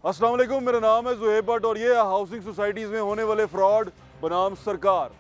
अस्सलाम वालेकुम, मेरा नाम है ज़ुहैब भट्ट और ये है हाउसिंग सोसाइटीज़ में होने वाले फ्रॉड बनाम सरकार।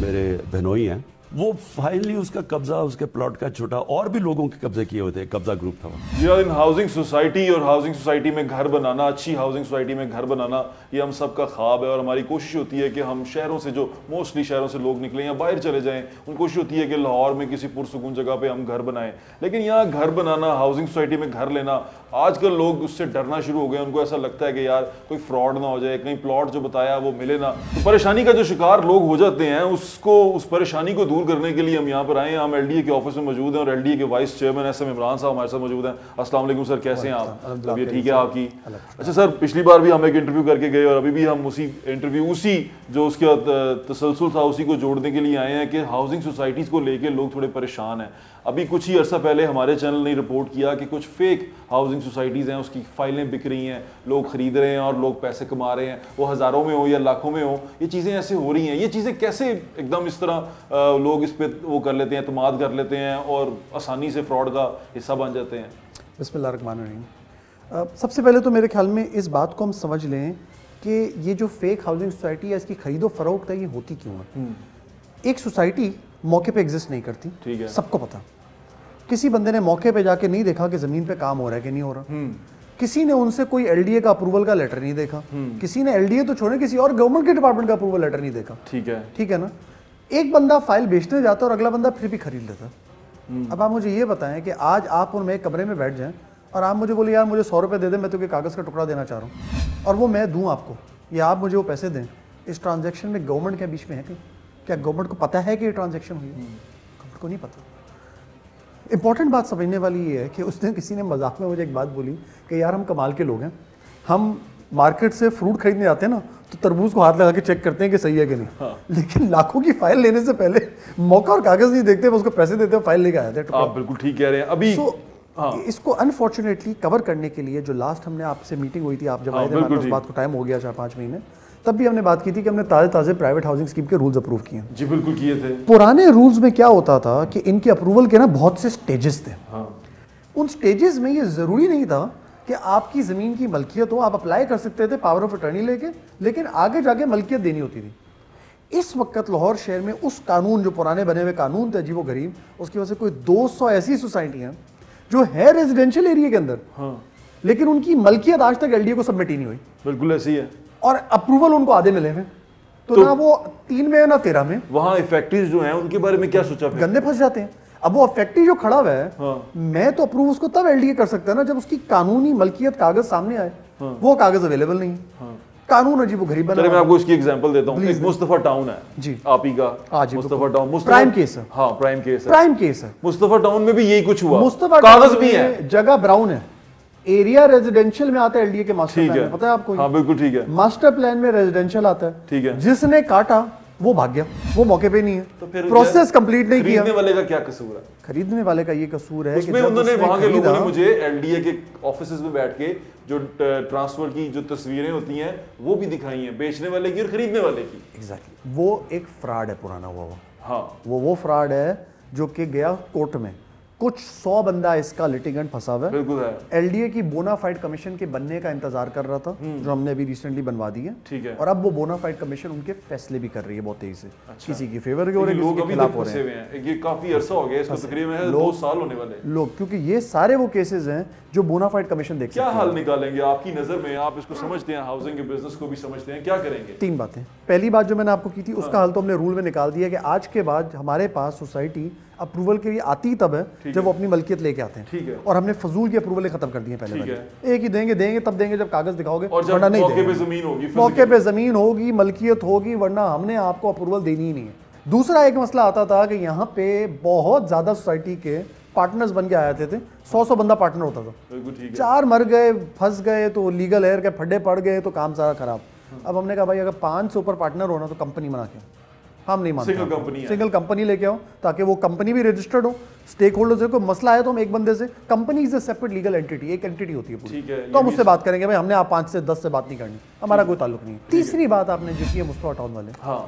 मेरे बहनोई हैं, वो फाइनली उसका कब्जा, उसके प्लॉट का छोटा और भी लोगों के कब्जे किए हुए थे, कब्जा ग्रुप था वो। जी इन हाउसिंग सोसाइटी और हाउसिंग सोसाइटी में घर बनाना, अच्छी हाउसिंग सोसाइटी में घर बनाना, ये हम सब का ख्वाब है और हमारी कोशिश होती है कि हम शहरों से, जो मोस्टली शहरों से लोग निकले या बाहर चले जाएं, उनकी कोशिश होती है कि लाहौर में किसी पुरसुकून जगह पे हम घर बनाएं। लेकिन यहाँ घर बनाना, हाउसिंग सोसाइटी में घर लेना, आजकल लोग उससे डरना शुरू हो गए। उनको ऐसा लगता है कि यार कोई फ्रॉड ना हो जाए, कहीं प्लॉट जो बताया वो मिले ना। तो परेशानी का जो शिकार लोग हो जाते हैं, उस परेशानी को दूर करने के लिए हम यहाँ पर आए हैं। हम एलडीए के ऑफिस में मौजूद हैं और एलडीए के वाइस चेयरमैन एसएम इमरान साहब हमारे साथ मौजूद हैं। अस्सलाम वालेकुम सर, कैसे हैं आप? तबीयत ठीक है आपकी? अच्छा सर, पिछली बार भी हम एक इंटरव्यू करके गए और अभी भी हम उसी जो उसका तसलसल था उसी को जोड़ने के लिए आए हैं कि हाउसिंग सोसाइटीज़ को लेके लोग थोड़े परेशान हैं। अभी कुछ ही अर्सा पहले हमारे चैनल ने रिपोर्ट किया कि कुछ फेक हाउसिंग सोसाइटीज़ हैं, उसकी फाइलें बिक रही हैं, लोग खरीद रहे हैं और लोग पैसे कमा रहे हैं, वो हज़ारों में हो या लाखों में हो, ये चीज़ें ऐसे हो रही हैं। ये चीज़ें कैसे एकदम इस तरह लोग इस पर वो कर लेते हैं, एतमाद कर लेते हैं और आसानी से फ्रॉड का हिस्सा बन जाते हैं? बिस्मिल्लाहिर्रहमानिर्रहीम। सबसे पहले तो मेरे ख्याल में इस बात को हम समझ लें कि ये जो फेक हाउसिंग सोसाइटी है, इसकी खरीदो फरोख्त है, ये होती क्यों है। एक सोसाइटी मौके पे एग्जिस्ट नहीं करती, ठीक है, सबको पता। किसी बंदे ने मौके पे जाके नहीं देखा कि ज़मीन पे काम हो रहा है कि नहीं हो रहा। किसी ने उनसे कोई एलडीए का अप्रूवल का लेटर नहीं देखा, किसी ने एलडीए तो छोड़े किसी और गवर्नमेंट के डिपार्टमेंट का अप्रूवल लेटर नहीं देखा। ठीक है ना। एक बंदा फाइल बेचने जाता है और अगला बंदा फिर भी खरीद लेता। अब आप मुझे ये बताएं कि आज आप और मैं एक कमरे में बैठ जाएं और आप मुझे बोले यार मुझे 100 रुपये दे दें, मैं तुझे कागज़ का टुकड़ा देना चाह रहा हूँ और वो मैं दूँ आपको, या आप मुझे वो पैसे दें। इस ट्रांजैक्शन में गवर्नमेंट के बीच में है कहीं? क्या गवर्नमेंट को पता है कि ये ट्रांजैक्शन हुई है? गवर्नमेंट को नहीं पता। इंपॉर्टेंट बात समझने वाली ये है कि उस दिन किसी ने मजाक में मुझे एक बात बोली कि यार हम कमाल के लोग हैं, हम मार्केट से फ्रूट खरीदने जाते हैं ना तो तरबूज को हाथ लगा के चेक करते हैं कि सही है कि नहीं। हाँ। लेकिन लाखों की फाइल लेने से पहले मौका और कागज नहीं देखते, उसको पैसे देते हैं, फाइल लेके आते हैं। आप बिल्कुल ठीक कह रहे हैं। अभी हाँ। इसको अनफॉर्चुनेटली कवर करने के लिए जो लास्ट हमने आपसे मीटिंग हुई थी, आप जब आए थे, उस बात को टाइम हो गया 4-5 महीने, तब भी हमने बात की थी कि हमने ताज़े प्राइवेट हाउसिंग स्कीम के रूल्स अप्रूव किए। जी बिल्कुल किए थे। पुराने रूल्स में क्या होता था कि इनके अप्रूवल के ना बहुत से स्टेजेस थे। हाँ। उन स्टेजेस में ये ज़रूरी नहीं था कि आपकी ज़मीन की मलकियत हो, आप अप्लाई कर सकते थे पावर ऑफ अटर्नी लेके, लेकिन आगे जाके मलकियत देनी होती थी। इस वक्त लाहौर शहर में उस कानून, जो पुराने बने हुए कानून थे अजीबो गरीब, उसकी वजह से कोई 200 ऐसी सोसाइटियाँ जो है रेजिडेंशियल एरिया के अंदर, हाँ, लेकिन उनकी मलकियत आज तक एलडीए को सबमिट ही नहीं हुई। बिल्कुल ऐसी है। और अप्रूवल उनको आधे मिले हुए, तो ना वो 3 में ना 13 में। वहाँ इफेक्टिव जो हैं उनके बारे में क्या सोचा? गंदे फंस जाते हैं। अब वो इफेक्टिव जो खड़ा हुआ है, हाँ, मैं तो अप्रूव उसको तब एलडीए कर सकता है ना जब उसकी कानूनी मलकियत कागज सामने आए। हाँ। वो कागज अवेलेबल नहीं है। हाँ। कानून अजीब गरीब बना। मैं आपको इसकी एग्जांपल देता हूँ। एक मुस्तफा टाउन है जी, आप ही का मुस्तफा टाउन, प्राइम केस है। हाँ प्राइम केस है, प्राइम केस है। मुस्तफा टाउन में भी यही कुछ हुआ। मुस्तफा कागज भी है, जगह ब्राउन है, एरिया रेजिडेंशियल में आता है एलडीए के मास्टर प्लान में, पता है आपको? हाँ बिल्कुल ठीक है। मास्टर प्लान में रेजिडेंशियल आता है, ठीक है। जिसने काटा वो भाग गया, वो मौके पे नहीं है, तो फिर प्रोसेस कंप्लीट नहीं किया। खरीदने वाले का क्या कसूर है? खरीदने वाले का ये कसूर है उसमें उन्होंने, वहां के लोगों ने मुझे एलडीए के ऑफिसेज में बैठ के जो ट्रांसफर की जो तस्वीरें होती हैं वो भी दिखाई हैं, बेचने वाले की और खरीदने वाले की। एग्जैक्टली। वो एक फ्रॉड है पुराना हुआ। हाँ, वो फ्रॉड है जो कि गया कोर्ट में, कुछ 100 बंदा इसका लिटिगेंट फंसा हुआ है। बिल्कुल है। एलडीए की बोनाफाइड कमीशन के बनने का इंतजार कर रहा था, जो हमने अभी रिसेंटली बनवा दी है, ठीक है। और अब वो बोनाफाइड कमीशन उनके फैसले भी कर रही है बहुत तेजी से। अच्छा। किसी की फेवर के हो रहे हैं, किसी के खिलाफ हो रहे हैं। ये काफी अरसा हो गया, इसको तकरीबन 2 साल होने वाले लोग, क्योंकि ये सारे वो केसेस हैं जो बोनाफाइड कमीशन देख सकते हैं। क्या हल निकालेंगे आपकी नजर में? आप इसको समझते हैं, हाउसिंग के बिजनेस को भी समझते हैं, क्या करेंगे? 3 बातें। पहली बात जो मैंने आपको की थी उसका हल तो हमने रूल में निकाल दिया कि आज के बाद हमारे पास सोसाइटी अप्रूवल के लिए आती तब है जब वो अपनी मलकियत लेके आते हैं, ठीक है। और हमने फजूल की अप्रूवल खत्म कर दी है पहले। एक ही देंगे तब देंगे जब कागज दिखाओगे, वरना नहीं देंगे। मौके पे जमीन होगी, मलकियत होगी, वरना हमने आपको अप्रूवल देनी ही नहीं है। दूसरा एक मसला आता था कि यहाँ पे बहुत ज्यादा सोसाइटी के पार्टनर्स बन के आए थे, 100 बंदा पार्टनर होता था। 4 मर गए, फंस गए, तो लीगल एयर के फड्डे पड़ गए, तो काम सारा खराब। अब हमने कहा भाई अगर 5 से ऊपर पार्टनर होना तो कंपनी बना के, हम नहीं मानते, सिंगल कंपनी लेके आओ ताकि वो कंपनी भी रजिस्टर्ड हो, स्टेक होल्डर्स को मसला है तो हम एक बंदे से, company is a separate legal entity, एक एंटिटी होती है पूरी, तो हम उससे बात करेंगे भाई, हमने आप 5 से 10 से बात नहीं करनी, हमारा कोई ताल्लुक नहीं। तीसरी बात आपने जो की है मुस्तफा टाउन वाले, हाँ,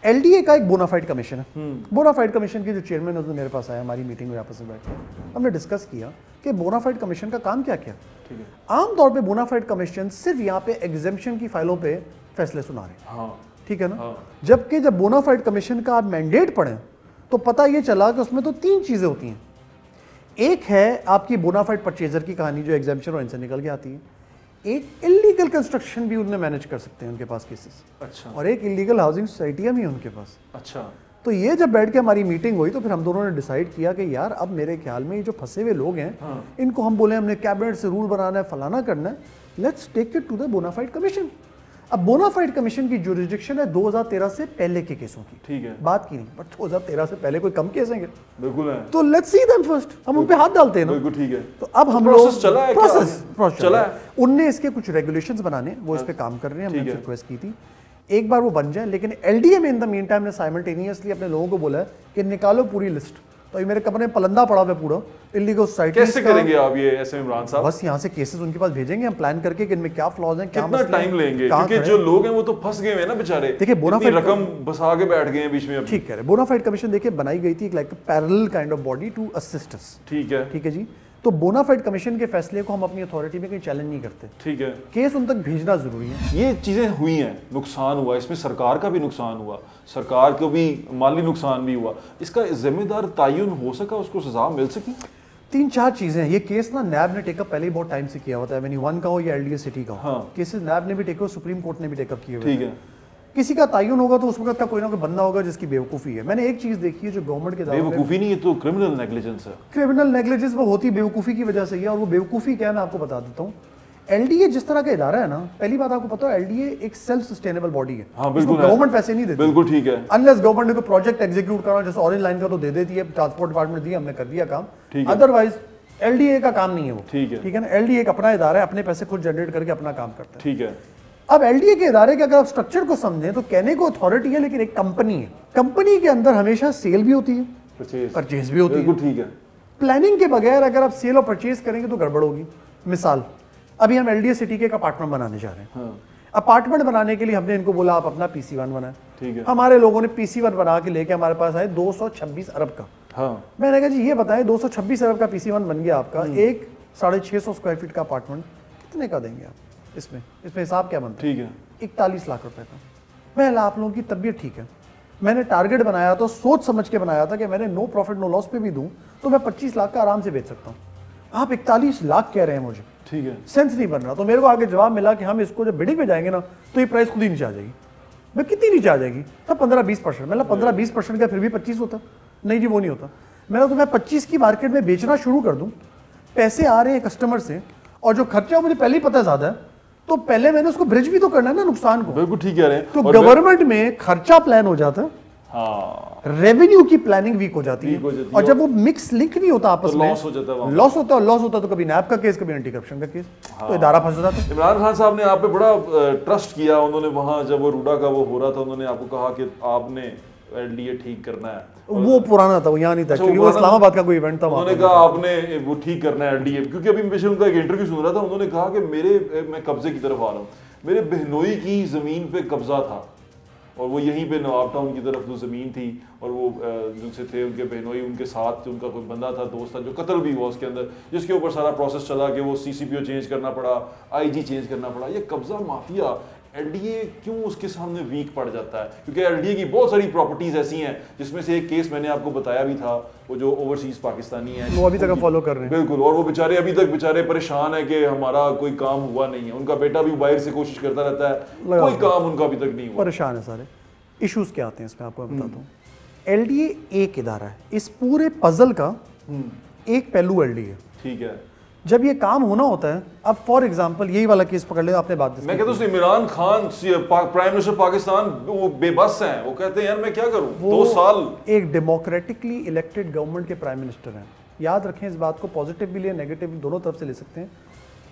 एलडीए का एक बोनाफाइड कमीशन है। बोनाफाइड कमीशन के जो चेयरमैन है मेरे पास आया, हमारी मीटिंग में आपस में बैठ के हमने डिस्कस किया कि बोनाफाइड कमीशन का काम क्या क्या। आमतौर पे बोनाफाइड कमीशन सिर्फ यहाँ पे एग्जेम्पशन की फाइलों पे फैसले सुना रहे, ठीक है ना। जबकि जब बोनाफाइड कमीशन का आप मैंडेट पढ़ें तो पता ये चला कि उसमें तो 3 चीजें होती हैं। एक है आपकी बोनाफाइड परचेजर की कहानी जो एग्जेम्पशन और इनसे निकल के आती है, एक इलीगल कंस्ट्रक्शन भी उन्हें मैनेज कर सकते हैं उनके पास केसेस, अच्छा, और एक इलीगल हाउसिंग सोसाइटियां भी हैं उनके पास। अच्छा, तो ये जब बैठ के हमारी मीटिंग हुई तो फिर हम दोनों ने डिसाइड किया कि यार अब मेरे ख्याल में ये जो फंसे हुए लोग हैं इनको हम बोले हमने कैबिनेट से रूल बनाना है, फलाना करना है, let's take it to the bona fide commission. अब बोनाफाइड कमीशन की जुरिसडिक्शन है 2013 से पहले के केसों की, ठीक है, बात की नहीं, बट 2013 से पहले कोई कम केस हैं क्या? बिल्कुल है। तो लेट्स सी देम फर्स्ट, हम उन पे हाथ डालते हैं ना, बिल्कुल ठीक है। तो अब हम प्रोसेस चला है, प्रोसेस चला है। उनने इसके कुछ रेगुलेशंस बनाने, वो इस पे काम कर रहे हैं, हमने रिक्वेस्ट की थी एक बार वो बन जाए, लेकिन एलडीए में इन द मीन टाइम ने साइमल्टेनियसली अपने लोगों को बोला है कि निकालो पूरी लिस्ट। तो ये मेरे कमरे में पलंदा पड़ा हुआ पूरा इलीगल सोसाइटी। कैसे करेंगे आप ये ऐसे इमरान साहब? बस यहाँ से केसेस उनके पास भेजेंगे हम प्लान करके कि इनमें क्या फ्लॉज हैं, क्या कितना टाइम लेंगे, क्योंकि जो लोग हैं वो तो फंस गए हैं ना बेचारे। देखिए बोनाफाइड रकम बसा के बैठ गए हैं बीच में। ठीक है, बोनाफाइड कमीशन देखिए बनाई गई थी like parallel kind of body to assist us, ठीक है, ठीक है जी। तो बोनाफाइड कमीशन के फैसले को हम अपनी अथॉरिटी में कहीं चैलेंज नहीं करते, ठीक है, केस उन तक भेजना जरूरी है। ये चीजें हुई हैं, नुकसान हुआ, इसमें सरकार का भी नुकसान हुआ, सरकार को भी माली नुकसान भी हुआ, इसका जिम्मेदार तयन हो सका, उसको सजा मिल सकी? 3-4 चीजें हैं। ये केस ना नैब ने टेकअप पहले ही बहुत टाइम से किया होता है, वन का हो या एलडीए सिटी का हो, केसेस नैब ने भी टेकअप, सुप्रीम कोर्ट ने भी टेकअप किए हुए, ठीक है। किसी का तयन होगा तो उस वक्त का कोई ना कोई बंदा होगा जिसकी बेवकूफ़ी है। मैंने एक चीज़ देखी है जो गवर्नमेंट के बेवकूफ़ी नहीं है तो क्रिमिनल नेग्लिजेंस है। क्रिमिनल नेग्लिजेंस वो होती बेवकूफ़ी की वजह से ही है, और वो बेवकूफ़ी क्या है मैं आपको बता देता हूँ। एलडीए जिस तरह का इदारा है ना, पहली बात आपको पता है एलडीए एक सेल्फ सस्टेनेबल बॉडी है। हाँ, बिल्कुल, गवर्नमेंट पैसे नहीं देती, बिल्कुल ठीक है। अनलेस गवर्नमेंट ने कोई प्रोजेक्ट एग्जीक्यूट करना, जैसे ऑरेंज लाइन का तो दे देती है, ट्रांसपोर्ट डिपार्टमेंट दिया, हमने कर दिया काम, अदरवाइज एलडीए का काम नहीं है वो, ठीक है, ठीक है ना। एलडीए एक अपना इदारा है, अपने पैसे खुद जनरेट करके अपना काम करता है, ठीक है। अब एलडीए के इदारे के अगर आप स्ट्रक्चर को समझें तो कहने को अथॉरिटी है, लेकिन एक कंपनी है। कंपनी के अंदर हमेशा सेल भी होती है, परचेज भी होती है, ठीक है। प्लानिंग के बगैर अगर आप सेल और परचेज करेंगे तो गड़बड़ होगी। मिसाल, अभी हम एलडीए सिटी के एक अपार्टमेंट बनाने जा रहे हैं। अपार्टमेंट बनाने के लिए हमने इनको बोला आप अपना PC1 बनाए, ठीक है। हमारे लोगों ने PC1 बना के लेके हमारे पास आए 226 अरब का। मैंने कहा जी ये बताएं 226 अरब का PC1 बन गया आपका, एक 650 स्क्वायर फीट का अपार्टमेंट कितने का देंगे आप? इसमें हिसाब क्या बनता है? ठीक है, 41 लाख रुपए का। पहला आप लोगों की तबीयत ठीक है, मैंने टारगेट बनाया तो सोच समझ के बनाया था कि मैंने नो प्रॉफिट नो लॉस पे भी दूं तो मैं 25 लाख का आराम से बेच सकता हूं। आप 41 लाख कह रहे हैं मुझे, ठीक है, सेंस नहीं बन रहा। तो मेरे को आगे जवाब मिला कि हम इसको जब बिडिंग पे जाएंगे ना तो ये प्राइस खुद ही नीचे आ जाएगी। मैं कितनी नीचे आ जाएगी? तब 15-20%। मतलब 15-20% का फिर भी 25 होता? नहीं जी वो नहीं होता। मैंने तो मैं 25 की मार्केट में बेचना शुरू कर दूं, पैसे आ रहे हैं कस्टमर से और जो खर्चा मुझे पहले ही पता ज्यादा है, तो पहले मैंने उसको ब्रिज भी तो करना है ना नुकसान को। बिल्कुल ठीक कह रहे हैं। तो गवर्नमेंट में खर्चा प्लान हो जाता है, हाँ, रेवेन्यू की प्लानिंग वीक हो जाती है, और जब वो मिक्स लिंक नहीं होता आपस में, लॉस हो जाता है। लॉस होता तो कभी नैब का केस, कभी एंटी करप्शन का केस, तो इदारा फंस जाता है। इमरान खान साहब ने आप पे बड़ा ट्रस्ट किया, उन्होंने वहां जब वो रूडा का वो हो रहा था, उन्होंने आपको कहा कि आपने एलडीए ठीक करना है। वो पुराना था, वो यहाँ नहीं था, क्योंकि वो इस्लामाबाद का कोई इवेंट था। उन्होंने कहा आपने वो ठीक करना है एलडीए, क्योंकि अभी मैं उनका एक इंटरव्यू सुन रहा था, उन्होंने कहा कि मैं कब्जे की तरफ आ रहा हूँ, मेरे बहनोई की जमीन पे कब्जा था और वो यहीं पे नवाब टाउन की तरफ जो ज़मीन थी, और वो जिनसे थे उनके बहनोई, उनके साथ उनका कोई बंदा था, दोस्त था, जो कत्ल भी हुआ उसके अंदर, जिसके ऊपर सारा प्रोसेस चला कि वो CCPO चेंज करना पड़ा, IG चेंज करना पड़ा। ये कब्जा माफिया एलडीए क्यों उसके सामने वीक पड़ जाता है? क्योंकि एलडीए की बहुत सारी प्रॉपर्टीज ऐसी हैं, जिसमें से एक केस मैंने आपको बताया भी था, वो जो ओवरसीज पाकिस्तानी है, वो अभी तक फॉलो कर रहे हैं। बिल्कुल, और वो बेचारे अभी तक बेचारे परेशान है कि हमारा कोई काम हुआ नहीं है। उनका बेटा भी बाहर से कोशिश करता रहता है, कोई काम उनका अभी तक नहीं हुआ। परेशान है सारे। इश्यूज क्या आते हैं इसमें आपको बताता हूँ। एलडीए एक इदारा है, इस पूरे पजल का एक पहलू एलडीए, ठीक है। जब ये काम होना होता है, अब फॉर एग्जांपल यही वाला केस पकड़ ले, आपने बात मैं कहता हूँ इमरान खान प्राइम मिनिस्टर पाकिस्तान वो बेबस हैं, वो कहते हैं यार मैं क्या करूँ, 2 साल एक डेमोक्रेटिकली इलेक्टेड गवर्नमेंट के प्राइम मिनिस्टर हैं। याद रखें इस बात को, पॉजिटिव भी ले नेगेटिव भी, दोनों तरफ से ले सकते हैं,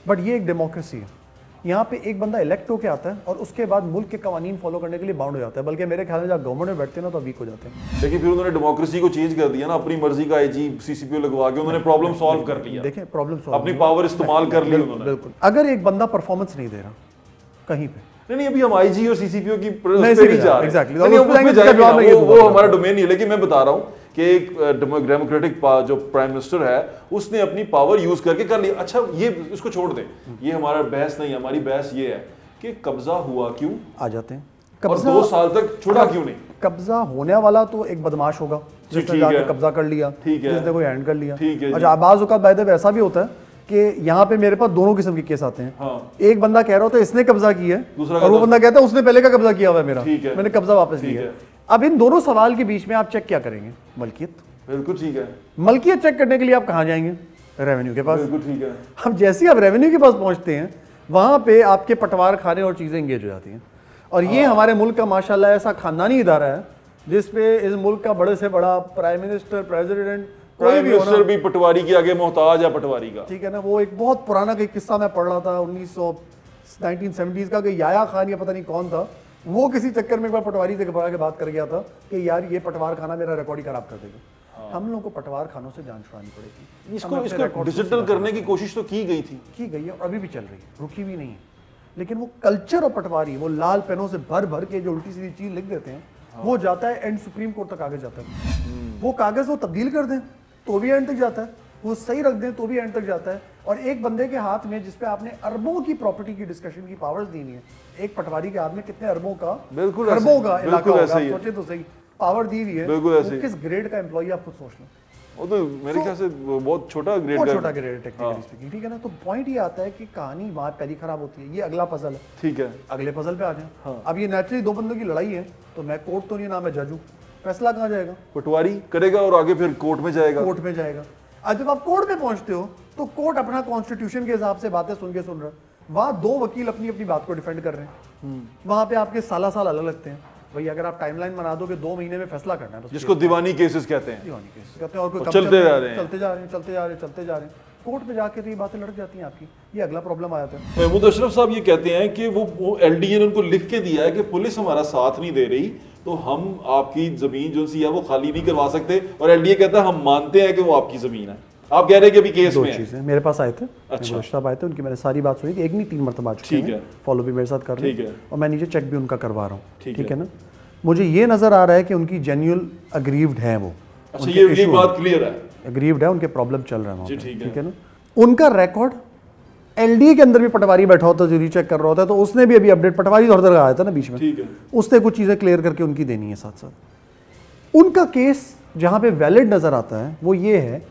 बट ये एक डेमोक्रेसी है। यहाँ पे एक बंदा इलेक्ट होकर आता है और उसके बाद मुल्क के कवानीन फॉलो करने के लिए बाउंड हो जाता है, बल्कि मेरे ख्याल में जब गवर्नमेंट में बैठते हैं ना तो वीक हो जाते हैं। लेकिन फिर उन्होंने डेमोक्रेसी को चेंज कर दिया ना, अपनी मर्जी का IG CCPO लगवा के उन्होंने प्रॉब्लम सॉल्व कर लिया। देखें प्रॉब्लम सॉल्व, अपनी पावर इस्तेमाल कर ली उन्होंने। बिल्कुल। अगर एक बंदा परफॉर्मेंस नहीं दे रहा कहीं पे, नहीं अभी हम आईजी और सीसीपीओ की नहीं, पे नहीं जा रहे। exactly. नहीं, उस हम पे उसमें जाएंगे, जाएंगे जवाब ना, में ये वो दूंगा। हमारा डोमेन नहीं है, लेकिन मैं बता रहा हूँ कि एक डेमोक्रेटिक जो प्राइम मिनिस्टर है उसने अपनी पावर यूज करके कर लिया। अच्छा ये इसको छोड़ दें, ये हमारा बहस नहीं है, हमारी बहस ये है कि कब्जा हुआ क्यों, आ जाते हैं और 2 साल तक छुड़ा क्यों नहीं? कब्जा होने वाला तो एक बदमाश होगा जिसने ठीक जाके है। कब्जा कर लिया, ठीक है। जिसने कोई हैंड कर लिया। ठीक है जी। अच्छा बाज़ औक़ात बाय द वे ऐसा भी होता है कि यहाँ पे मेरे पास दोनों किस्म के केस आते हैं। हाँ। एक बंदा कह रहा होता है इसने कब्जा किया है, दूसरा और वो कहता बंदा कहता है उसने पहले का कब्जा किया हुआ है मेरा, ठीक है। मैंने कब्जा वापस ठीक लिया। है। अब इन दोनों सवाल के बीच में आप चेक क्या करेंगे? मलकियत। बिल्कुल ठीक है, मलकियत चेक करने के लिए आप कहाँ जाएंगे? रेवेन्यू के पास। बिल्कुल ठीक है। अब जैसे ही आप रेवेन्यू के पास पहुंचते हैं वहां पे आपके पटवार खाने और चीजें इंगेज हो जाती हैं। और ये हमारे मुल्क का माशाल्लाह ऐसा खानदानी इदारा है जिसपे इस मुल्क का बड़े से बड़ा प्राइम मिनिस्टर, प्रेसिडेंट, कोई प्राइम भी हो मिनिस्टर भी पटवारी के आगे मोहताज है, पटवारी का। ठीक है ना। वो एक बहुत पुराना कोई किस्सा मैं पढ़ रहा था 1970s का, कि याया खान या पता नहीं कौन था, वो किसी चक्कर में एक बार पटवारी से घबरा के बात कर गया था कि यार ये पटवार खाना मेरा रिकॉर्ड ही खराब कर देगा। हम लोगों को पटवार खानों से जान छुड़ानी पड़ेगी। इसको डिजिटल करने की कोशिश तो की गई थी, की गई है और अभी भी चल रही है, रुकी भी नहीं है। लेकिन वो कल्चर और पटवारी, वो लाल पेनों से भर भर के जो उल्टी सीधी चीज लिख देते हैं, वो जाता है एंड सुप्रीम कोर्ट तक कागज जाता है। वो कागज वो तब्दील कर दें तो भी एंड तक जाता है, वो सही रख दें तो भी एंड तक जाता है। और एक बंदे के हाथ में जिसपे आपने अरबों की प्रॉपर्टी की डिस्कशन की पावर्स दी है, एक पटवारी के हाथ में कितने अरबों का, बिल्कुल अरबों का बिल्कुल इलाका होगा, ऐसे ही है। सोचे तो सही, पावर दी हुई है। बिल्कुल ऐसे वो ही। किस ग्रेड का एम्प्लॉई आप खुद सोच लो। वो तो मेरे ख्याल से बहुत छोटा ग्रेड बहुत का। छोटा ग्रेड टेक्निकली स्पीकिंग, ठीक है ना। तो पॉइंट ये आता है कि कहानी वहां पहली खराब होती है। ये अगला पजल है, ठीक है। अगले पजल पे आ जाए। अब ये नेचुरली दो बंदों की लड़ाई है, तो मैं कोर्ट तो नहीं ना मैं जज हूं, फैसला कहाँ जाएगा? पटवारी करेगा और आगे फिर कोर्ट में जाएगा। कोर्ट में जाएगा। अब जब आप कोर्ट में पहुंचते हो तो कोर्ट अपना कॉन्स्टिट्यूशन के हिसाब से बातें सुन रहा है। वहां 2 वकील अपनी अपनी बात को डिफेंड कर रहे हैं। वहां पे आपके साल अलग लगते हैं। भाई अगर आप टाइमलाइन बना दो कि 2 महीने में फैसला करना है, जिसको दीवानी केसेस कहते हैं, दीवानी केस कहते हैं, और कोई चलते जा रहे हैं, चलते जा रहे हैं। कोर्ट में जाके तो ये बातें लड़ जाती हैं आपकी। ये अगला प्रॉब्लम आया था। महमूद अशरफ साहब ये कहते हैं कि वो एलडीए ने उनको लिख के दिया है कि पुलिस हमारा साथ नहीं दे रही, तो हम आपकी जमीन जो सी है वो खाली नहीं करवा सकते। और एलडीए कहता है हम मानते हैं कि वो आपकी जमीन है। आप कह रहे हैं कि अभी केस 2 में है। चीजें मेरे पास आए थे, अच्छा। साहब आए थे, उनकी मैंने सारी बात सुनी थी, एक नहीं 3 मरतबा आ चुके ठीक है। हैं, फॉलो भी मेरे साथ कर रहे ठीक है। हैं, और मैं नीचे चेक भी उनका करवा रहा हूँ। ठीक ठीक है है ना। मुझे ये नजर आ रहा है कि उनकी जेन्युइन अग्रीव्ड है वो। अच्छा ये बात क्लियर है, अग्रीव्ड है, उनके प्रॉब्लम चल रहा है वहाँ जी, पे, ठीक है। ठीक है ना। उनका रिकॉर्ड एलडीए के अंदर भी पटवारी बैठा होता है जो रीचेक कर रहा होता है, तो उसने भी अभी अपडेट, पटवारी तो हर तरह आया था ना बीच में, ठीक है। उसने कुछ चीजें क्लियर करके उनकी देनी है साथ साथ। उनका केस जहां पे वैलिड नजर आता है वो ये है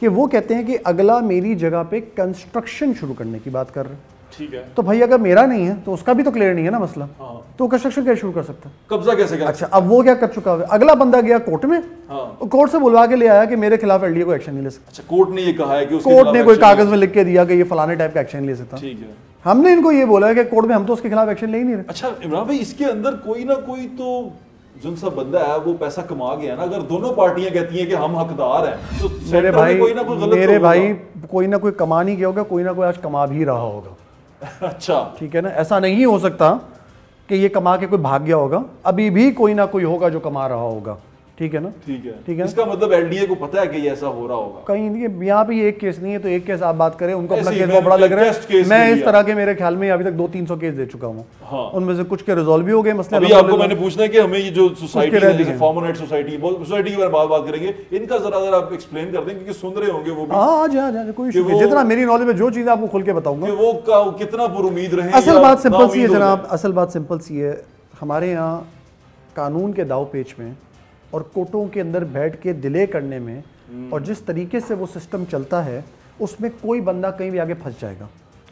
कि वो कहते हैं कि अगला मेरी जगह पे कंस्ट्रक्शन शुरू करने की बात कर रहे हैं। ठीक है। तो भाई अगर मेरा नहीं है तो उसका भी तो क्लियर नहीं है ना मसला, हाँ। तो कंस्ट्रक्शन कैसे शुरू कर सकता है? कब्जा कैसे करें? अच्छा अब वो क्या कर चुका है? अगला बंदा गया कोर्ट में, हाँ। कोर्ट से बुलवा के ले आया कि मेरे खिलाफ एलडीए को एक्शन नहीं ले सकता। अच्छा कोर्ट ने ये कहा है कि उसके कोर्ट खिलाफ ने कोई action कागज में लिख के दिया कि ये फलाने टाइप का एक्शन ले सकता। ठीक है। हमने इनको ये बोला है कि कोर्ट में हम तो उसके खिलाफ एक्शन ले ही नहीं रहे। अच्छा इमरान भाई इसके अंदर कोई ना कोई तो जिन सा बंदा है वो पैसा कमा गया ना। अगर दोनों पार्टियां कहती हैं कि हम हकदार हैं तो मेरे सेंटर में भाई कोई ना कोई गलत मेरे तो भाई होगा। कोई ना कोई कमा नहीं गया होगा, कोई ना कोई आज कमा भी रहा होगा। अच्छा ठीक है ना। ऐसा नहीं हो सकता कि ये कमा के कोई भाग गया होगा, अभी भी कोई ना कोई होगा जो कमा रहा होगा। ठीक है ना। ठीक है। ठीक है। इसका मतलब एलडीए को पता है कि ये ऐसा हो रहा होगा। कहीं नहीं, यहाँ पे एक केस नहीं है तो एक केस आप बात करें, उनको अपना ऐसे ही केस बहुत बड़ा लग रहा टेस्ट केस है। मैं ले इस लिया। तरह के मेरे ख्याल में अभी तक 200-300 केस दे चुका हूँ। हाँ। उनमें से कुछ के रिजॉल्व भी हो गए मसले। अभी आपको अल्हम्दुलिल्लाह। मैंने पूछना है कि हमें ये जो सोसाइटी उसके रह है जैसे दिए। फॉर्मर सोसाइटी के बारे में बात करेंगे, इनका जरा अगर आप एक्सप्लेन कर दें क्योंकि सुन रहे होंगे वो भी हाँ आज कोई इशू नहीं। वो- जितना मेरी नॉलेज में जो चीज़ आपको खुल के बताऊंगा। कि वो कितना पुरुमीद रहे। असल या बात सिंपल सी है नाउम्मीद हो जनाब, जाए। असल बात सिंपल सी है। हमारे यहाँ कानून के दाव पेच में और कोर्टों के अंदर बैठ के डिले करने में और जिस तरीके से वो सिस्टम चलता है उसमें कोई बंदा कहीं भी आगे फंस जाएगा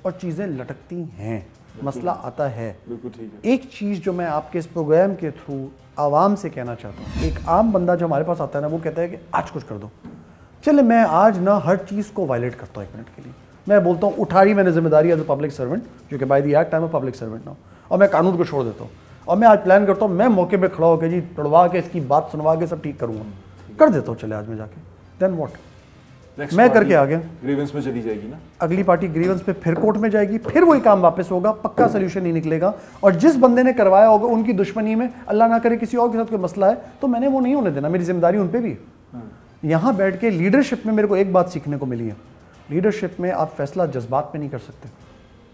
और चीज़ें लटकती हैं, मसला आता है। बिल्कुल ठीक है। एक चीज़ जो मैं आपके इस प्रोग्राम के थ्रू आवाम से कहना चाहता हूँ, एक आम बंदा जो हमारे पास आता है ना, वो कहता है कि आज कुछ कर दो। चले मैं आज ना हर चीज़ को वायलेट करता हूँ 1 मिनट के लिए। मैं बोलता हूँ उठा रही मैंने जिम्मेदारी एज अ पब्लिक सर्वेंट, जो कि by the act I am a public servant now, और मैं कानून को छोड़ देता हूँ। और मैं आज प्लान करता हूँ मैं मौके पे खड़ा होकर जी तोड़वा के इसकी बात सुनवा के सब ठीक करूँगा, कर देता हूँ। चले आज मैं जाके देन व्हाट, मैं करके आ गया। ग्रीवेंस में चली जाएगी ना, अगली पार्टी ग्रीवेंस पे फिर कोर्ट में जाएगी, फिर वही काम वापस होगा, पक्का सोल्यूशन नहीं निकलेगा। और जिस बंदे ने करवाया होगा उनकी दुश्मनी में अल्लाह ना करे किसी और के साथ कोई मसला है तो मैंने वो नहीं होने देना, मेरी जिम्मेदारी उन पर भी है। यहाँ बैठ के लीडरशिप में मेरे को एक बात सीखने को मिली है, लीडरशिप में आप फैसला जज्बात में नहीं कर सकते।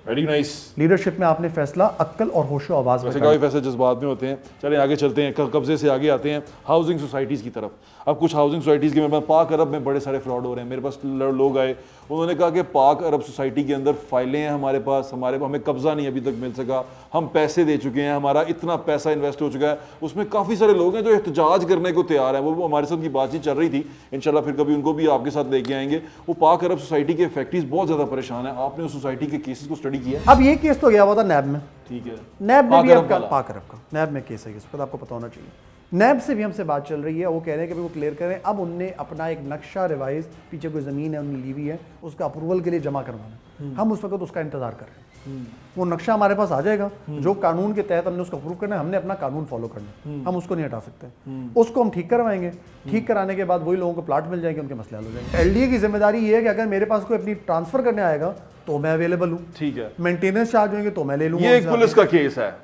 Very nice. लीडरशिप में आपने फैसला अक्ल और होशो आवाज में वैसे काफ़ी फैसले जज्बात में होते हैं। चलें आगे चलते हैं, कब्जे से आगे आते हैं हाउसिंग सोसाइटीज़ की तरफ। अब कुछ हाउसिंग सोसाइटीज़ के मेरे पास पाक अरब में बड़े सारे फ्रॉड हो रहे हैं। मेरे पास लोग आए, उन्होंने कहा कि पाक अरब सोसाइटी के अंदर फाइलें हैं हमारे पास, हमें कब्जा नहीं अभी तक मिल सका, हम पैसे दे चुके हैं, हमारा इतना पैसा इन्वेस्ट हो चुका है। उसमें काफ़ी सारे लोग हैं जो एहतजाज करने को तैयार हैं। वो हमारे साथ की बातचीत चल रही थी, इंशाल्लाह फिर कभी उनको भी आपके साथ लेके आएंगे। वो पाक अरब सोसाइटी के फैक्ट्रीज बहुत ज़्यादा परेशान है। आपने उस सोसाइटी के केसेस को स्टडी किया? अब ये केस तो गया हुआ था नैब में, ठीक है, नैब में भी पाक आपका पाक अरब का नैब में केस है, इस पर आपको पता होना चाहिए। नैब से भी हमसे बात चल रही है, वो कह रहे हैं कि वो क्लियर करें। अब उनने अपना एक नक्शा रिवाइज, पीछे कोई ज़मीन है उनने ली हुई है, उसका अप्रूवल के लिए जमा करवाना, हम उस वक्त उसका इंतजार कर रहे हैं। वो नक्शा हमारे पास आ जाएगा, जो कानून के तहत हमने उसको अप्रूव करना है, हमने अपना कानून फॉलो करना है, हम उसको नहीं हटा सकते। उसको हम ठीक करवाएंगे, ठीक कराने के बाद वही लोगों को प्लाट मिल जाएंगे, उनके मसले हल हो जाएंगे। एलडीए की जिम्मेदारी ये है कि अगर मेरे पास कोई अपनी ट्रांसफर करने आएगा तो मैं अवेलेबल हूँ, ठीक है, मेंटेनेंस चार्ज होंगे तो मैं ले लूंगा। ये एक पुलिस का केस है।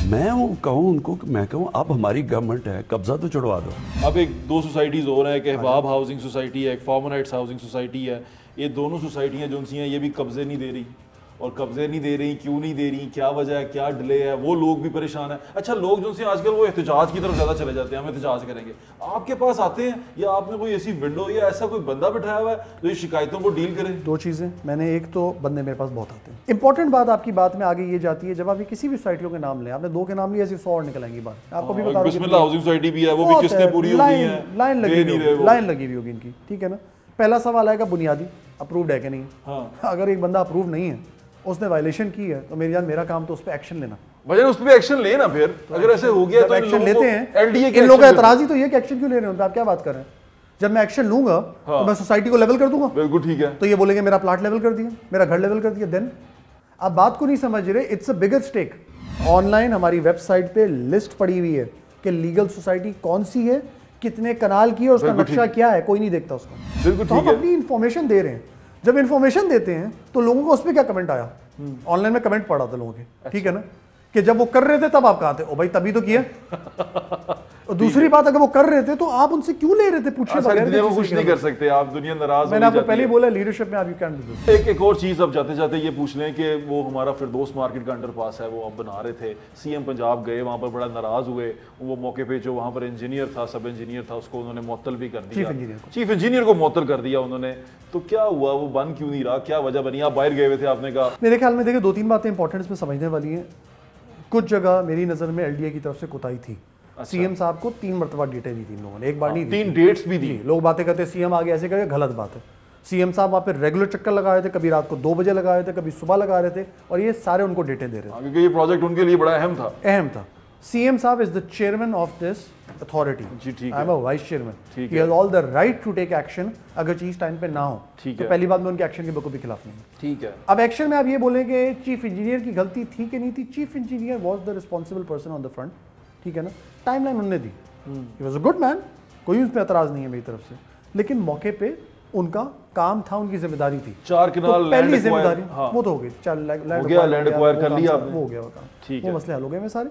मैं वो कहूँ उनको, मैं कहूँ अब हमारी गवर्नमेंट है, कब्जा तो छुड़वा दो। अब एक दो सोसाइटीज़ और हैं, एक अहबाब हाउसिंग सोसाइटी है, एक फॉर्मन हाइट्स हाउसिंग सोसाइटी है। ये दोनों सोसाइटियाँ जो सी हैं ये भी कब्जे नहीं दे रही, और कब्जे नहीं दे रही, क्यों नहीं दे रही, क्या वजह है, क्या डिले है, वो लोग भी परेशान है। अच्छा, लोग जो सी आजकल वो एहतजाज की तरफ ज़्यादा चले जाते हैं, हम एहतजाज करेंगे। आपके पास आते हैं या आपने कोई ऐसी विंडो या ऐसा कोई बंदा बिठाया हुआ है जो ये शिकायतों को डील करे? दो चीज़ें, मैंने एक तो बंदे मेरे पास बहुत आते हैं। इंपॉर्टेंट बात आपकी बात में आगे ये जाती है, जब आप किसी भी सोसाइटियों के नाम लें, आपने दो के नाम लिए, ऐसी 100 और निकल आएंगी बात। आपको भी बता बिस्मिल्लाह हाउसिंग सोसाइटी भी है, वो भी किस्तें पूरी होती हैं, लाइन लगी हुई होगी इनकी, ठीक है ना। पहला सवाल आएगा बुनियादी अप्रूव्ड है कि नहीं। हाँ। अगर एक बंदा अप्रूव नहीं है, उसने वायलेशन की है, तो मेरी जान मेरा काम तो उस पर एक्शन लेना। वजह उस पर एक्शन लेना। फिर अगर ऐसे हो गया तो एक्शन लेते हैं। एलडीए इन लोगों का एतराज ही तो ये कि एक्शन क्यों ले रहे हो, आप क्या बात कर रहे हैं। जब मैं एक्शन लूंगा तो मैं सोसाइटी को लेवल कर दूंगा। बिल्कुल ठीक है। तो ये बोलेंगे मेरा प्लाट लेवल कर दिया, मेरा घर लेवल कर दिया। देन आप बात को नहीं समझ रहे, it's a bigger stake. Online हमारी वेबसाइट पे लिस्ट पड़ी हुई है कि लीगल सोसाइटी कौन सी है, कितने कनाल की है, उसका नक्शा क्या है, कोई नहीं देखता उसको। बिल्कुल तो हम अपनी इंफॉर्मेशन दे रहे हैं। जब इंफॉर्मेशन देते हैं तो लोगों को उस पर क्या कमेंट आया, ऑनलाइन में कमेंट पड़ा था लोगों के, ठीक है ना, कि जब वो कर रहे थे तब आप कहा थे ओ भाई तभी तो किया। और दूसरी बात, अगर वो कर रहे थे तो आप उनसे क्यों ले रहे थे, पूछे बगैर। दुनिया को कुछ नहीं कर सकते आप, दुनिया नाराज। मैंने आपको पहले ही बोला लीडरशिप में आप यू कैन डू दिस। एक और चीज अब जाते जाते ये पूछ लें कि वो हमारा फिरदौस मार्केट का अंडरपास है, वो अब बना रहे थे, सीएम पंजाब गए, वहां पर बड़ा नाराज हुए। वो मौके पे जो वहां पर इंजीनियर था, सब इंजीनियर था, उसको उन्होंने मुअत्तल भी कर दिया, चीफ इंजीनियर को मुअत्तल कर दिया उन्होंने। तो क्या हुआ, वो बन क्यों नहीं रहा, क्या वजह बनी? आप बाहर गए हुए थे, आपने कहा। मेरे ख्याल में देखिए दो तीन बातें इंपॉर्टेंट इसमें समझने वाली हैं। कुछ जगह मेरी नज़र में एलडीए की तरफ से कोताही थी। सीएम साहब को 3 मरतबा डेटें दी थी इन लोगों ने, एक बार नहीं दी, 3 डेट्स भी दी। लोग बातें करते हैं सीएम आगे ऐसे करके, गलत बात है। सीएम साहब वहाँ पे रेगुलर चक्कर लगा रहे थे, कभी रात को 2 बजे लगा रहे थे, कभी सुबह लगा रहे थे, और ये सारे उनको डेटें दे रहे थे, क्योंकि ये प्रोजेक्ट उनके लिए बड़ा अहम था। सीएम साहब is the chairman of this authority, जी ठीक है, I am a vice chairman, he has all the right to take action. अगर चीज टाइम पे ना हो तो पहली बात में उनके एक्शन के बिल्कुल भी खिलाफ नहीं, ठीक है। अब एक्शन में आप ये बोलेंगे चीफ इंजीनियर की गलती थी कि नहीं थी, chief engineer was the responsible person on the front, ठीक है ना। टाइमलाइन उन्होंने दी, he was a good man, कोई उस पर एतराज नहीं है मेरी तरफ से, लेकिन मौके पे उनका काम था, उनकी जिम्मेदारी थी। 4 कनाल तो पहली जिम्मेदारी वो तो हो गई, लैंड एक्वायर कर लिया, वो हो गया, वो मसले हल हो गए। सारे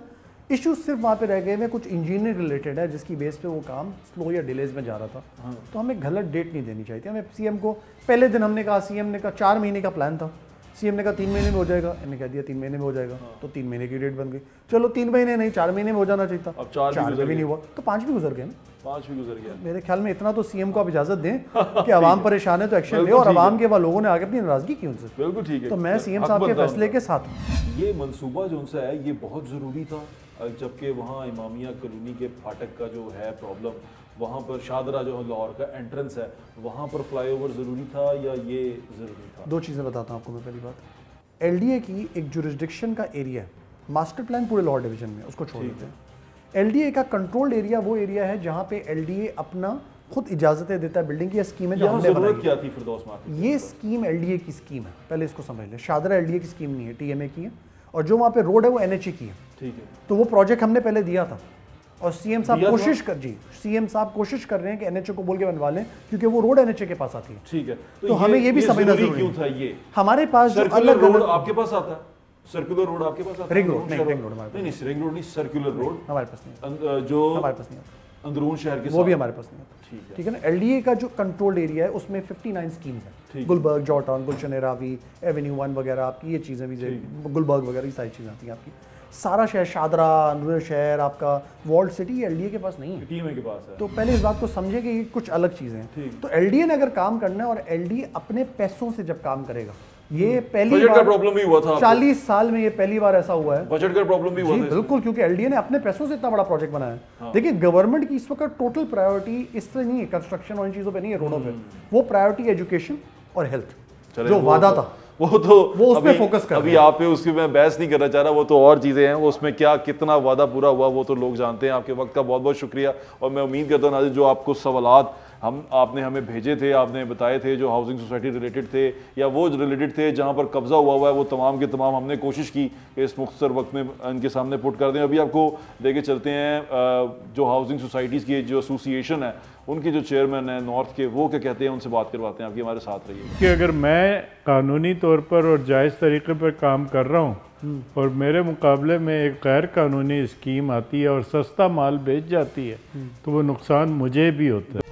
इश्यूज सिर्फ वहाँ पे रह गए हैं, कुछ इंजीनियर रिलेटेड है जिसकी बेस पे वो काम स्लो या डिलेज में जा रहा था। तो हमें गलत डेट नहीं देनी चाहिए थी। हमें सीएम को पहले दिन हमने कहा, सीएम ने कहा 4 महीने का प्लान था, सीएम ने कहा 3 महीने में हो जाएगा, इन्होंने कह दिया 3 महीने में हो जाएगा, तो 3 महीने की डेट बन गई। चलो 3 महीने नहीं, 4 महीने में हो जाना चाहिए था, अब 4 भी नहीं हुआ तो 5 भी गुजर गए ना, 5 भी गुजर गया। मेरे ख्याल में इतना तो सीएम को आप इजाजत दें कि आवाम परेशान है तो एक्शन ले, और आवाम के बाद लोगों ने आगे अपनी नाराजगी की उनसे, बिल्कुल ठीक है। तो मैं सीएम साहब के फैसले के साथ हूँ। ये मनसूबा जो उनसे है ये बहुत ज़रूरी था, जबकि वहाँ इमामिया कॉलोनी के फाटक का जो है प्रॉब्लम, वहाँ पर शादरा जो लाहौर का एंट्रेंस है, वहाँ पर फ्लाईओवर ज़रूरी था या ये ज़रूरी था? 2 चीज़ें बताता हूँ आपको मैं। पहली बात, एलडीए की एक जुरिस्डिक्शन का एरिया है, मास्टर प्लान पूरे लाहौर डिवीजन में, उसको छोड़ देते हैं। एलडीए का कंट्रोल्ड एरिया वो एरिया है जहाँ पे एलडीए अपना खुद इजाजतें देता है बिल्डिंग की। स्कीम है जो हमने बनाई है। क्या थी फिरदौस मार्केट? ये स्कीम एलडीए की स्कीम है, पहले इसको समझ लें। शादरा एलडीए की स्कीम नहीं है, टीएमए की है, और जो वहाँ पे रोड है वो एनएचए की है, ठीक है। तो वो प्रोजेक्ट हमने पहले दिया था, और सीएम साहब कोशिश कर रहे हैं कि एनएचए को बोल के बनवा लें, क्योंकि वो रोड एनएचए के पास आती है। ठीक है, तो हमें ये भी समझना जरूरी क्यों था ये हमारे पास जो सर्कुलर अलग रोड आपके पास आता है, सर्कुलर रोड आपके पास आता है, रिंग रोड नहीं, रिंग रोड हमारे नहीं रिंग रोड नहीं, सर्कुलर रोड हमारे पास नहीं, जो हमारे पास नहीं आता, अंदरून शहर के वो भी हमारे पास नहीं आता। ठीक है ना। एलडीए का जो कंट्रोल्ड एरिया है उसमें 59 स्कीम्स हैं, गुलबर्ग, जॉर्टाउन, गुलशन रावी, एवेन्यू 1 वगैरह, आपकी ये चीज़ें भी, गुलबर्ग वगैरह ये सारी चीज़ें आती हैं आपकी। सारा शहर, शादरा, नूर शहर, आपका वॉल्ड सिटी, एलडीए के पास नहीं है, टीएमए के पास है। तो पहले इस बात को समझे कि ये कुछ अलग चीज़ें हैं। तो एलडीए ने अगर काम करना है, और एलडीए अपने पैसों से जब काम करेगा, ये पहली बजट का बार प्रॉब्लम भी हुआ था 40 साल में ये पहली बार ऐसा हुआ है। बजट का प्रॉब्लम भी हुआ था बिल्कुल, क्योंकि एलडीए ने अपने पैसों से इतना बड़ा प्रोजेक्ट बनाया है। देखिए, गवर्नमेंट की इस वक्त टोटल प्रायोरिटी इस पे नहीं है, कंस्ट्रक्शन और इन चीजों पे नहीं है, रोडों पे। वो प्रायोरिटी एजुकेशन और हेल्थ, जो वादा था वो उस पे फोकस कर अभी आप पे उसकी मैं बहस नहीं करना चाह रहा, वो तो और चीजें हैं, वो उसमें क्या कितना वादा पूरा हुआ वो तो लोग जानते हैं। आपके वक्त का बहुत बहुत शुक्रिया, और मैं उम्मीद करता हूँ नाज़रीन जो आपको सवालात आपने हमें भेजे थे, आपने बताए थे जो हाउसिंग सोसाइटी रिलेटेड थे या वो रिलेटेड थे जहाँ पर कब्जा हुआ है, वो तमाम के तमाम हमने कोशिश की कि इस मुख्तसर वक्त में इनके सामने पुट कर दें। अभी आपको लेके चलते हैं जो हाउसिंग सोसाइटीज़ की जो एसोसिएशन है, उनके जो चेयरमैन है नॉर्थ के, वो क्या कहते हैं, उनसे बात करवाते हैं। आपकी हमारे साथ रहिए कि अगर मैं कानूनी तौर पर और जायज़ तरीके पर काम कर रहा हूँ और मेरे मुकाबले में एक गैर कानूनी स्कीम आती है और सस्ता माल बेच जाती है, तो वो नुकसान मुझे भी होता है।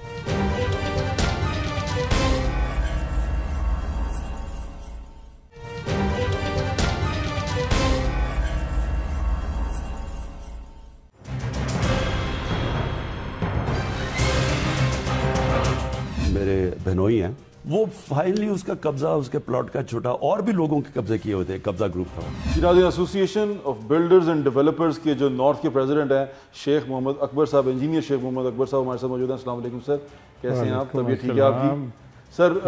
मेरे बहनोई हैं, वो फाइनली उसका कब्जा, उसके प्लॉट का छोटा, और भी लोगों के कब्जे किए हुए थे, कब्जा ग्रुप था। Association of builders and developers के जो नॉर्थ के प्रेसिडेंट हैं शेख मोहम्मद अकबर साहब, इंजीनियर शेख मोहम्मद अकबर साहब हमारे साथ मौजूद हैं। अस्सलाम वालेकुम सर, कैसे हैं आप? तबीयत ठीक है आपकी? सर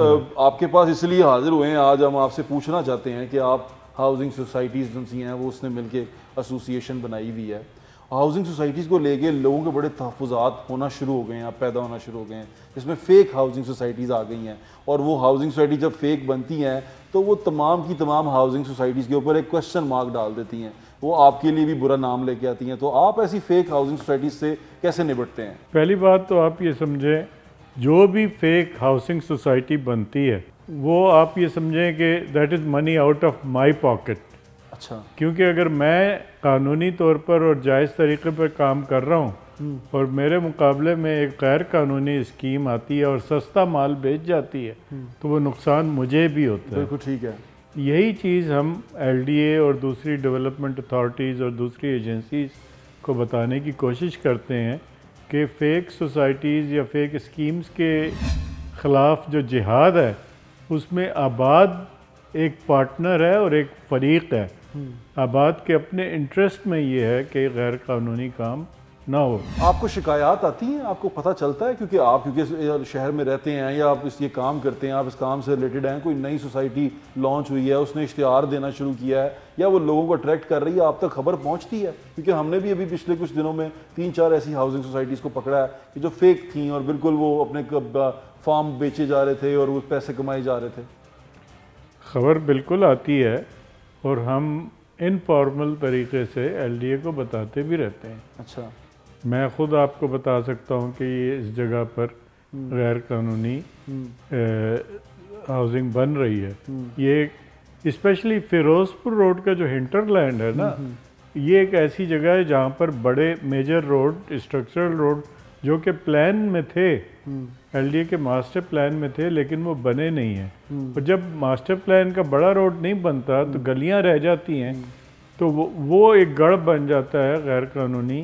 आपके पास इसलिए हाजिर हुए हैं आज, हम आपसे पूछना चाहते हैं कि आप हाउसिंग सोसाइटीज़ जो सी हैं वो उसने मिलके एसोसिएशन बनाई हुई है, हाउसिंग सोसाइटीज़ को लेके लोगों के बड़े तहफ़्फ़ुज़ात होना शुरू हो गए हैं, पैदा होना शुरू हो गए हैं, इसमें फ़ेक हाउसिंग सोसाइटीज़ आ गई हैं, और वो हाउसिंग सोसाइटी जब फेक बनती हैं तो वो तमाम की तमाम हाउसिंग सोसाइटीज़ के ऊपर एक क्वेश्चन मार्क डाल देती हैं, वो आपके लिए भी बुरा नाम लेके आती हैं। तो आप ऐसी फेक हाउसिंग सोसाइटीज़ से कैसे निपटते हैं? पहली बात तो आप ये समझें, जो भी फेक हाउसिंग सोसाइटी बनती है वो आप ये समझें कि that is money out of my pocket. अच्छा, क्योंकि अगर मैं कानूनी तौर पर और जायज़ तरीके पर काम कर रहा हूँ और मेरे मुकाबले में एक गैर कानूनी स्कीम आती है और सस्ता माल बेच जाती है, तो वो नुकसान मुझे भी होता है। बिल्कुल ठीक है। यही चीज़ हम एलडीए और दूसरी डेवलपमेंट अथॉरिटीज़ और दूसरी एजेंसीज़ को बताने की कोशिश करते हैं कि फ़ेक सोसाइटीज़ या फेक स्कीम्स के ख़िलाफ़ जो जिहाद है उसमें आबाद एक पार्टनर है और एक फ़रीक है। आबाद के अपने इंटरेस्ट में ये है कि गैर कानूनी काम ना हो। आपको शिकायत आती हैं, आपको पता चलता है, क्योंकि शहर में रहते हैं या आप ये काम करते हैं, आप इस काम से रिलेटेड हैं, कोई नई सोसाइटी लॉन्च हुई है, उसने इश्तिहार देना शुरू किया है या वो लोगों को अट्रैक्ट कर रही है, आप तक खबर पहुंचती है? क्योंकि हमने भी अभी पिछले कुछ दिनों में 3-4 ऐसी हाउसिंग सोसाइटीज़ को पकड़ा है कि जो फेक थी और बिल्कुल वो अपने फार्म बेचे जा रहे थे और वो पैसे कमाए जा रहे थे। खबर बिल्कुल आती है और हम इनफॉर्मल तरीके से एलडीए को बताते भी रहते हैं। अच्छा, मैं ख़ुद आपको बता सकता हूँ कि ये इस जगह पर गैर कानूनी हाउसिंग बन रही है। ये स्पेशली फिरोजपुर रोड का जो हिंटरलैंड है ना, ये एक ऐसी जगह है जहाँ पर बड़े मेजर रोड, स्ट्रक्चरल रोड जो कि प्लान में थे, एलडीए के मास्टर प्लान में थे, लेकिन वो बने नहीं हैं। और जब मास्टर प्लान का बड़ा रोड नहीं बनता तो गलियां रह जाती हैं, तो वो एक गढ़ बन जाता है गैर कानूनी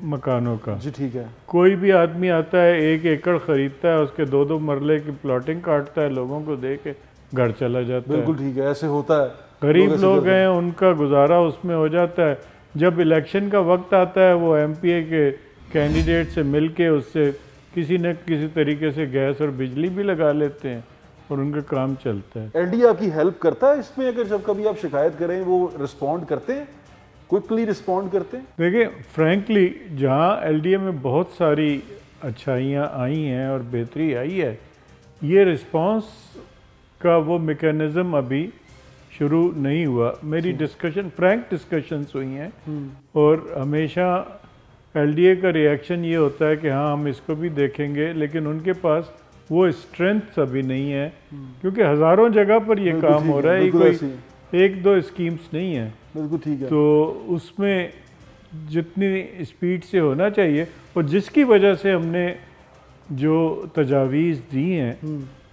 मकानों का। जी ठीक है। कोई भी आदमी आता है, 1 एकड़ खरीदता है, उसके 2-2 मरले की प्लॉटिंग काटता है, लोगों को दे के घर चला जाता है। बिल्कुल ठीक है, ऐसे होता है। गरीब लोग हैं, उनका गुजारा उसमें हो जाता है। जब इलेक्शन का वक्त आता है, वो एमपीए के कैंडिडेट से मिल के उससे किसी न किसी तरीके से गैस और बिजली भी लगा लेते हैं और उनका काम चलता है। एलडीए आपकी हेल्प करता है इसमें? अगर जब कभी आप शिकायत करें वो रिस्पॉन्ड करते हैं, क्विकली रिस्पॉन्ड करते हैं? देखिए, फ्रैंकली जहाँ एलडीए में बहुत सारी अच्छाइयाँ आई हैं और बेहतरी आई है, ये रिस्पांस का वो मेकैनिज़्म अभी शुरू नहीं हुआ। मेरी डिस्कशन, फ्रैंक डिस्कशंस हुई हैं और हमेशा एलडीए का रिएक्शन ये होता है कि हाँ हम इसको भी देखेंगे, लेकिन उनके पास वो स्ट्रेंथ अभी नहीं है, क्योंकि हज़ारों जगह पर ये काम हो रहा है, ये कोई एक दो स्कीम्स नहीं है। बिल्कुल ठीक है। तो उसमें जितनी स्पीड से होना चाहिए, और जिसकी वजह से हमने जो तजावीज़ दी हैं,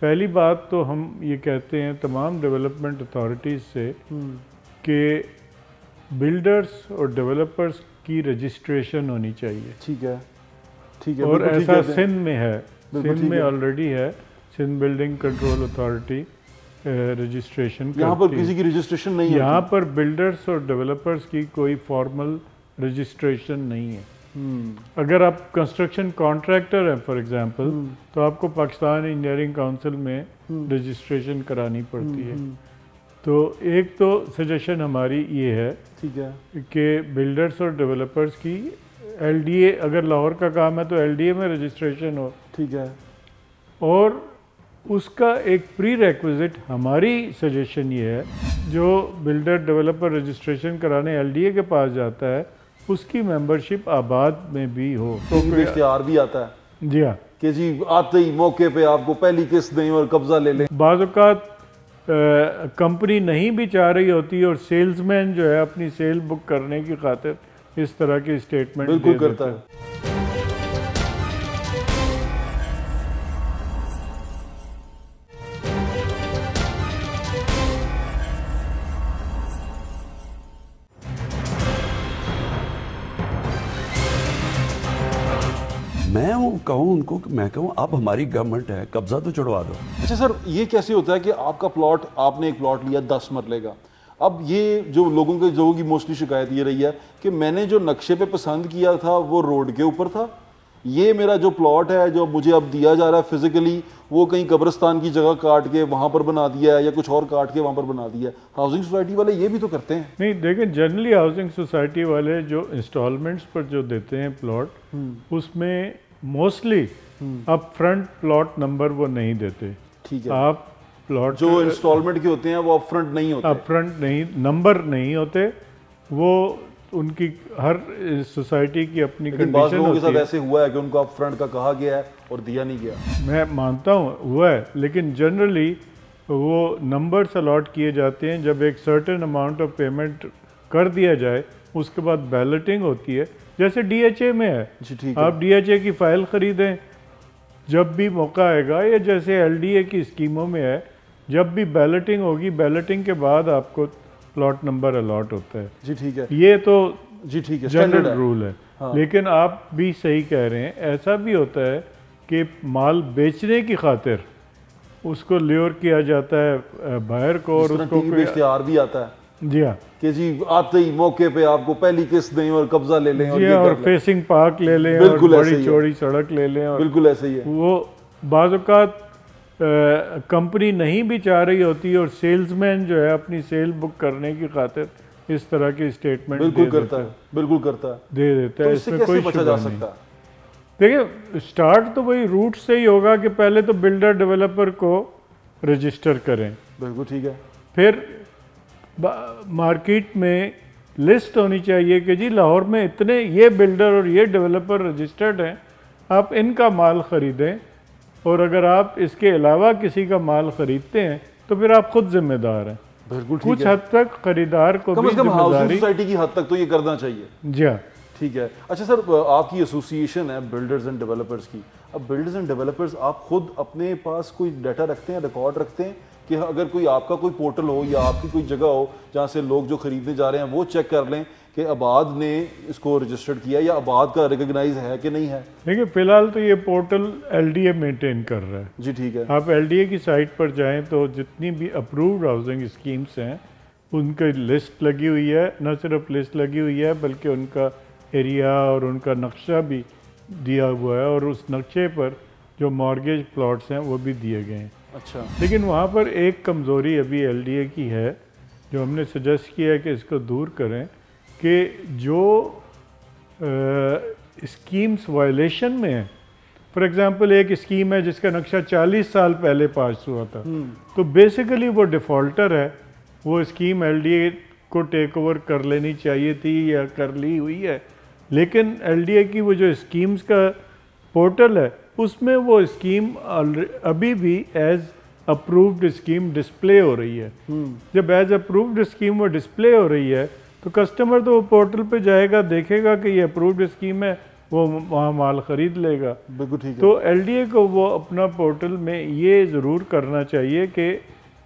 पहली बात तो हम ये कहते हैं तमाम डेवलपमेंट अथॉरिटीज़ से कि बिल्डर्स और डेवलपर्स की रजिस्ट्रेशन होनी चाहिए। ठीक है, ठीक है। और बिल्कुल ठीक ऐसा कहते हैं। सिंध में है, बिल्कुल सिंध ठीक में है। ऑलरेडी है, Sindh building control authority registration यहाँ पर करती है। किसी की रजिस्ट्रेशन नहीं यहाँ होती। पर बिल्डर्स और डेवलपर्स की कोई फॉर्मल रजिस्ट्रेशन नहीं है। अगर आप कंस्ट्रक्शन कॉन्ट्रैक्टर हैं फॉर एग्जांपल, तो आपको पाकिस्तान इंजीनियरिंग काउंसिल में रजिस्ट्रेशन करानी पड़ती है। तो एक तो सजेशन हमारी ये है ठीक है, कि बिल्डर्स और डेवलपर्स की एलडीए, अगर लाहौर का काम है तो एलडीए में रजिस्ट्रेशन हो, ठीक है। और उसका एक प्री रेक्विजिट हमारी सजेशन ये है, जो बिल्डर डेवलपर रजिस्ट्रेशन कराने एलडीए के पास जाता है उसकी मेंबरशिप आबाद में भी हो। तो इश्तिहार भी आता है जी हाँ, कि जी आते ही मौके पे आपको पहली किस्त दें और कब्जा ले लें। बाज़ औक़ात कंपनी नहीं भी चाह रही होती और सेल्समैन जो है अपनी सेल बुक करने की खातिर इस तरह की स्टेटमेंट बिल्कुल करता है। मैं कहूँ उनको, मैं कहूँ अब हमारी गवर्नमेंट है, कब्जा तो छुड़वा दो। अच्छा सर, ये कैसे होता है कि आपका प्लॉट, आपने एक प्लॉट लिया 10 मरले का, अब ये जो लोगों की मोस्टली शिकायत ये रही है कि मैंने जो नक्शे पे पसंद किया था वो रोड के ऊपर था, ये मेरा जो प्लॉट है जो मुझे अब दिया जा रहा है फिजिकली, वो कहीं कब्रिस्तान की जगह काट के वहां पर बना दिया है या कुछ और काट के वहां पर बना दिया है। हाउसिंग सोसाइटी वाले ये भी तो करते हैं। नहीं देखें, जनरली हाउसिंग सोसाइटी वाले जो इंस्टॉलमेंट्स पर जो देते हैं प्लॉट, उसमें mostly up front plot number वो नहीं देते। ठीक है, आप प्लॉट जो इंस्टॉलमेंट के होते हैं वो अप फ्रंट नहीं होते। अप फ्रंट नहीं, नंबर नहीं होते, वो उनकी हर सोसाइटी की अपनी लेकिन बाज़ कंडीशन लोगों के होती साथ है। ऐसे हुआ है कि उनको अप फ्रंट का कहा गया है और दिया नहीं गया। मैं मानता हूँ हुआ है, लेकिन जनरली वो नंबर्स अलॉट किए जाते हैं जब एक सर्टेन अमाउंट ऑफ पेमेंट कर दिया जाए, उसके बाद बैलेटिंग होती है, जैसे डीएचए में है। जी ठीक है। आप डीएचए की फाइल ख़रीदें जब भी मौका आएगा, या जैसे एलडीए की स्कीमों में है, जब भी बैलेटिंग होगी, बैलेटिंग के बाद आपको प्लॉट नंबर अलॉट होता है। जी ठीक है। ये तो जी ठीक है, स्टैंडर्ड जनरल है। रूल है। हाँ। लेकिन आप भी सही कह रहे हैं, ऐसा भी होता है कि माल बेचने की खातिर उसको ल्योर किया जाता है बायर को, और उसको टीवी पे इश्तिहार भी आता है जी हाँ, कि जी आते ही मौके पे आपको पहली किस्त दें और कब्जा ले लें और जी ये हाँ, और कर लें। फेसिंग पार्क ले लें और बिल्कुल ऐसे ही बड़ी है। चौड़ी सड़क ले लें, और बिल्कुल ऐसे ही है। वो बाज़ औक़ात कंपनी नहीं भी चाह रही होती और सेल्समैन जो है अपनी सेल बुक करने की खातिर इस तरह की स्टेटमेंट बिल्कुल करता है, बिल्कुल करता है। दे देता तो है। इससे इसमें कैसे कोई बचा शुबा जा नहीं। सकता है? देखिए, स्टार्ट तो वही रूट से ही होगा कि पहले तो बिल्डर डेवलपर को रजिस्टर करें, बिल्कुल ठीक है। फिर मार्केट में लिस्ट होनी चाहिए कि जी लाहौर में इतने ये बिल्डर और ये डेवलपर रजिस्टर्ड हैं, आप इनका माल ख़रीदें, और अगर आप इसके अलावा किसी का माल ख़रीदते हैं तो फिर आप खुद जिम्मेदार हैं। बिल्कुल ठीक कुछ है। हद तक खरीदार को कम भी से कम हाउसिंग जिम्मेदारी, सोसाइटी की हद तक तो ये करना चाहिए। जी हाँ, ठीक है। अच्छा सर, आपकी एसोसिएशन है बिल्डर्स एंड डेवलपर्स की, अब बिल्डर्स एंड डेवलपर्स आप खुद अपने पास कोई डाटा रखते हैं, रिकॉर्ड रखते हैं कि अगर कोई आपका कोई पोर्टल हो या आपकी कोई जगह हो जहाँ से लोग जो खरीदने जा रहे हैं वो चेक कर लें कि आबाद ने इसको रजिस्टर्ड किया या आबाद का रिकॉग्नाइज है कि नहीं है? देखिए फिलहाल तो ये पोर्टल एलडीए मेंटेन कर रहा है। जी ठीक है। आप एलडीए की साइट पर जाएं तो जितनी भी अप्रूव्ड हाउसिंग स्कीम्स हैं उनकी लिस्ट लगी हुई है, न सिर्फ लिस्ट लगी हुई है बल्कि उनका एरिया और उनका नक्शा भी दिया हुआ है, और उस नक्शे पर जो मॉर्गेज प्लॉट्स हैं वो भी दिए गए हैं। अच्छा। लेकिन वहाँ पर एक कमज़ोरी अभी एलडीए की है जो हमने सजेस्ट किया है कि इसको दूर करें, कि जो स्कीम्स वायलेशन में है, फॉर एग्जांपल एक स्कीम है जिसका नक्शा 40 साल पहले पास हुआ था, तो बेसिकली वो डिफ़ॉल्टर है, वो स्कीम एलडीए को टेक ओवर कर लेनी चाहिए थी या कर ली हुई है, लेकिन LDA की वो जो स्कीम्स का पोर्टल है उसमें वो स्कीम अभी भी एज अप्रूव्ड स्कीम डिस्प्ले हो रही है। जब एज अप्रूव्ड स्कीम वो डिस्प्ले हो रही है तो कस्टमर तो वो पोर्टल पे जाएगा, देखेगा कि ये अप्रूव्ड स्कीम है, वो वहाँ माल ख़रीद लेगा। बिल्कुल ठीक है। तो LDA को वो अपना पोर्टल में ये ज़रूर करना चाहिए कि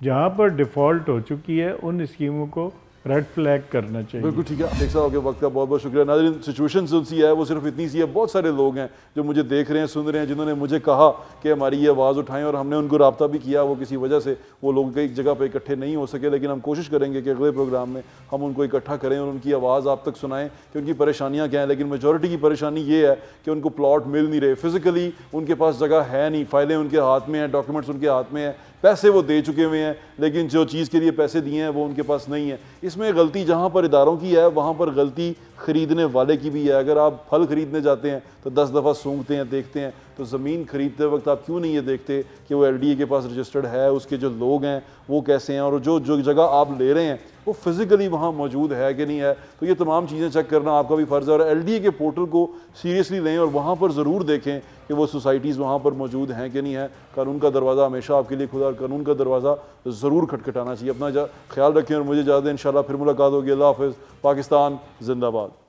जहाँ पर डिफ़ॉल्ट हो चुकी है उन स्कीमों को रेड फ्लैग करना चाहिए। बिल्कुल ठीक है। शेख साहब आपके वक्त का बहुत बहुत शुक्रिया। नाज़रीन, सिचुएशन जो सी है वो सिर्फ इतनी सी है, बहुत सारे लोग हैं जो मुझे देख रहे हैं, सुन रहे हैं, जिन्होंने मुझे कहा कि हमारी ये आवाज़ उठाएं और हमने उनको रब्ता भी किया। वो किसी वजह से वो लोग एक जगह पर इकट्ठे नहीं हो सके, लेकिन हम कोशिश करेंगे कि अगले प्रोग्राम में हम उनको इकट्ठा करें और उनकी आवाज़ आप तक सुनाएं कि उनकी परेशानियाँ क्या हैं। लेकिन मेजॉरिटी की परेशानी ये है कि उनको प्लॉट मिल नहीं रहे, फिजिकली उनके पास जगह है नहीं, फाइलें उनके हाथ में हैं, डॉक्यूमेंट्स उनके हाथ में हैं, पैसे वो दे चुके हुए हैं, लेकिन जो चीज़ के लिए पैसे दिए हैं वो उनके पास नहीं है। इसमें गलती जहाँ पर इदारों की है वहाँ पर गलती ख़रीदने वाले की भी है। अगर आप फल ख़रीदने जाते हैं तो 10 दफ़ा सूंघते हैं, देखते हैं, तो ज़मीन खरीदते वक्त आप क्यों नहीं ये देखते कि वो LDA के पास रजिस्टर्ड है, उसके जो लोग हैं वो कैसे हैं, और जो जो जगह आप ले रहे हैं वो फिज़िकली वहाँ मौजूद है कि नहीं है। तो ये तमाम चीज़ें चेक करना आपका भी फ़र्ज़ है, और LDA के पोर्टल को सीरियसली लें और वहाँ पर ज़रूर देखें कि वो सोसाइटीज़ वहाँ पर मौजूद हैं कि नहीं है। कानून का दरवाज़ा हमेशा आपके लिए खुला, और कानून का दरवाज़ा ज़रूर खटखटाना चाहिए। अपना ख्याल रखें और मुझे इजाज़त दें। इंशाल्लाह फिर मुलाकात होगी। अल्लाह हाफ़िज़। पाकिस्तान जिंदाबाद।